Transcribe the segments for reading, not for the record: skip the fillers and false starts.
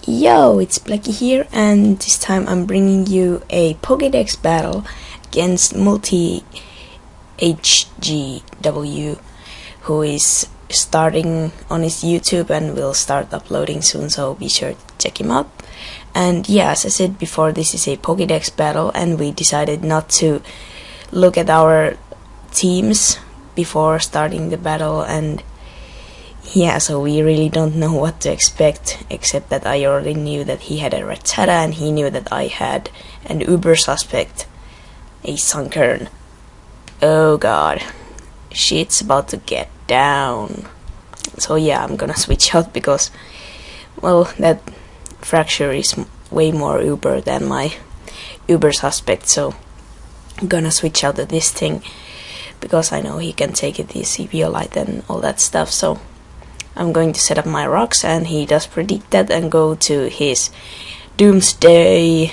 Yo, it's Blackie here, and this time I'm bringing you a Pokedex battle against MultiHGW, who is starting on his YouTube and will start uploading soon, so be sure to check him out. And yeah, as I said before, this is a Pokedex battle, and we decided not to look at our teams before starting the battle, and yeah, so we really don't know what to expect, except that I already knew that he had a Rattata and he knew that I had an Uber suspect, a SUNKERN. Oh god, shit's about to get down. So yeah, I'm gonna switch out because, well, that fracture is way more Uber than my Uber suspect, so I'm gonna switch out of this thing because I know he can take it, the CPO light and all that stuff. So I'm going to set up my rocks, and he does predict that and go to his Doomsday,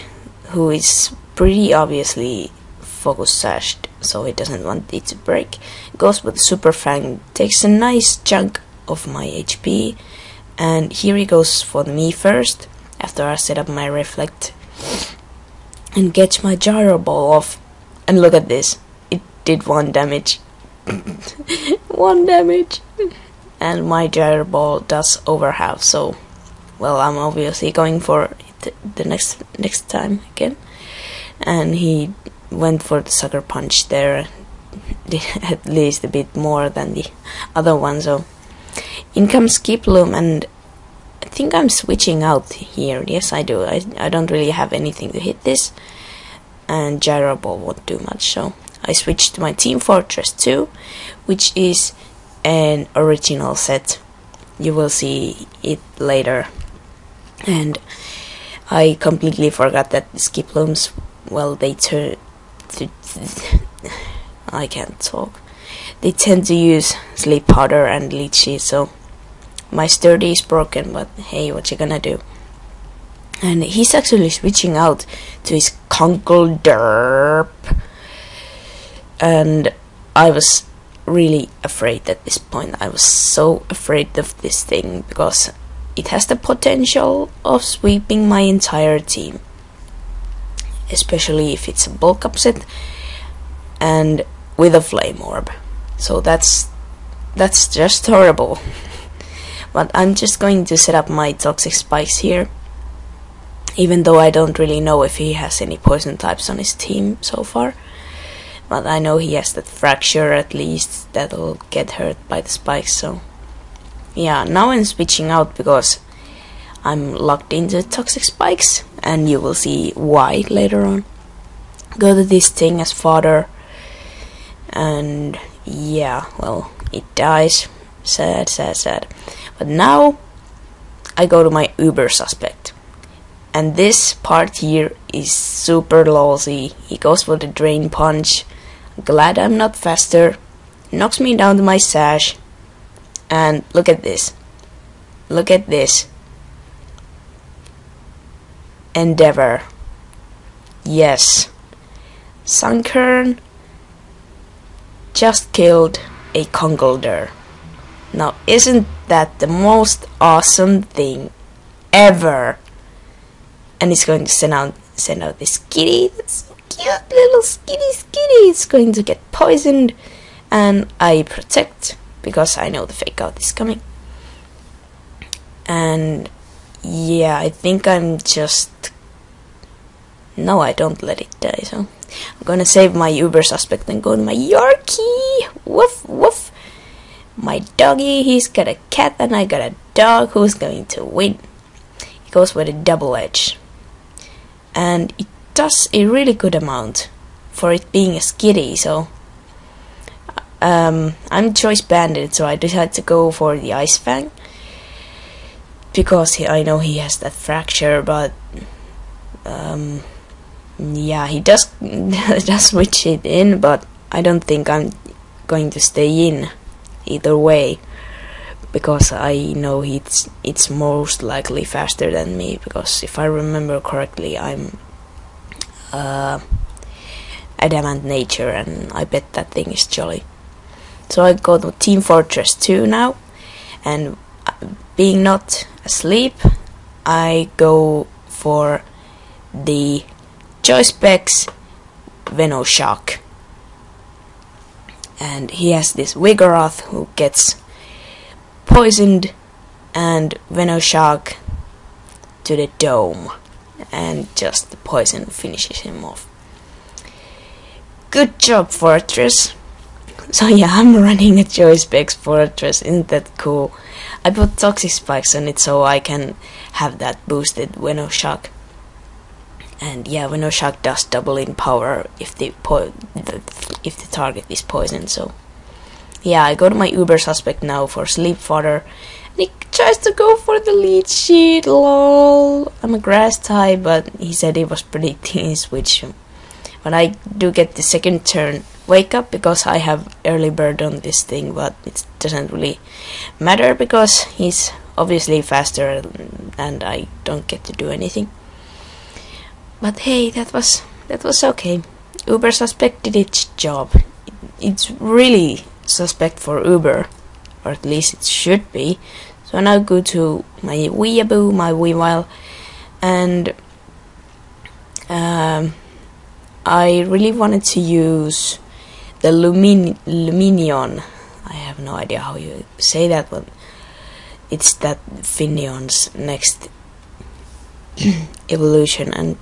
who is pretty obviously focus sashed, so he doesn't want it to break. Goes with Super Fang, takes a nice chunk of my HP, and here he goes for me first, after I set up my Reflect, and gets my Gyro Ball off, and look at this, it did 1 damage. 1 damage! And my Gyro Ball does over half, so well, I'm obviously going for it the next time again. And he went for the Sucker Punch there, at least a bit more than the other one. So in comes Skiploom, and I think I'm switching out here. Yes, I do. I don't really have anything to hit this, and Gyro Ball won't do much, so I switched to my Team Fortress 2, which is an original set. You will see it later. And I completely forgot that the Skiplooms, well, they I can't talk. They tend to use Sleep Powder and Leechy, so my Sturdy is broken, but hey, what you gonna do? And he's actually switching out to his Conkle Derp, and I was really afraid at this point. I was so afraid of this thing because it has the potential of sweeping my entire team, especially if it's a bulk upset and with a Flame Orb. So that's just horrible. But I'm just going to set up my Toxic Spikes here, even though I don't really know if he has any poison types on his team so far. But I know he has that fracture at least that'll get hurt by the spikes, so yeah, now I'm switching out because I'm locked into Toxic Spikes, and you will see why later on. Go to this thing as fodder, and yeah, well, it dies. Sad, sad, sad. But now I go to my Uber suspect, and this part here is super lousy. He goes for the Drain Punch. Glad I'm not faster. Knocks me down to my sash. And look at this. Look at this. Endeavor. Yes. SUNKERN just killed a Conkeldurr. Now, isn't that the most awesome thing ever? And he's going to send out this kitty. That's so cute, little skitty. It's going to get poisoned, and I protect because I know the fake out is coming. And yeah, I think I'm just, no, I don't let it die, so I'm gonna save my Uber suspect and go to my Yorkie. Woof woof. My doggy, he's got a cat and I got a dog. Who's going to win? He goes with a double edge, and it does a really good amount for it being a skitty. So I'm Choice Bandit, so I decided to go for the Ice Fang because I know he has that fracture, but yeah, he does switch it in, but I don't think I'm going to stay in either way, because I know it's most likely faster than me, because if I remember correctly, I'm Adamant Nature, and I bet that thing is jolly. So I go to Team Fortress 2 now, and being not asleep, I go for the Joyspecs Venoshock. And he has this Vigoroth who gets poisoned, and Venoshock to the dome, and just the poison finishes him off. Good job, Forretress. So yeah, I'm running a Joyspecs Forretress. Isn't that cool? I put Toxic Spikes on it so I can have that boosted Venoshock. And yeah, Venoshock does double in power if the target is poisoned. So yeah, I go to my Uber suspect now for Sleep Fodder. And he tries to go for the lead sheet, lol. I'm a grass type, but he said he was predicting his switch. But I do get the second turn wake up because I have early bird on this thing, but it doesn't really matter because he's obviously faster and I don't get to do anything. But hey, that was okay. Uber suspect did its job. It's really suspect for Uber, or at least it should be. So now go to my Weeaboo, my Weavile, and I really wanted to use the Luminion. I have no idea how you say that one. It's that Finneon's next evolution, and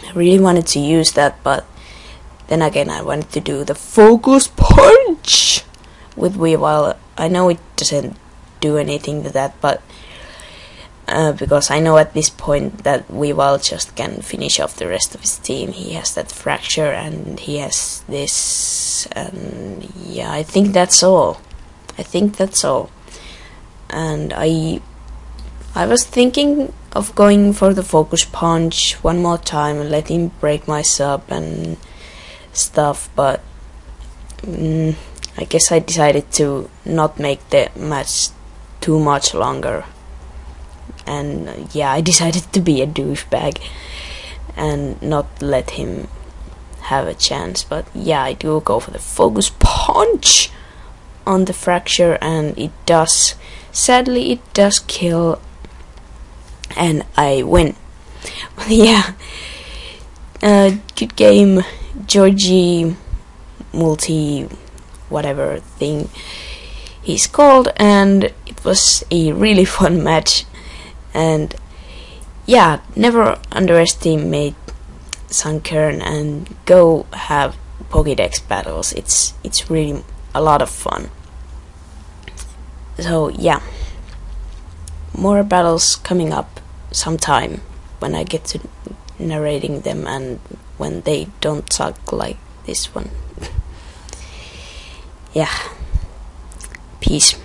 I really wanted to use that, but then again I wanted to do the Focus Punch with Weavile. I know it doesn't do anything to that, but because I know at this point that Weavile just can finish off the rest of his team. He has that Fracture and he has this, and yeah, I think that's all. And I was thinking of going for the Focus Punch one more time and let him break my sub and stuff, but I guess I decided to not make the match too much longer. And yeah, I decided to be a douchebag and not let him have a chance. But yeah, I do go for the Focus Punch on the Fracture, and it does, sadly it does kill, and I win. Yeah, good game, Georgie Multi whatever thing he's called, and it was a really fun match. And yeah, never underestimate SUNKERN and go have Pokedex battles. It's really a lot of fun. So yeah, more battles coming up sometime when I get to narrating them and when they don't suck like this one. Yeah, peace.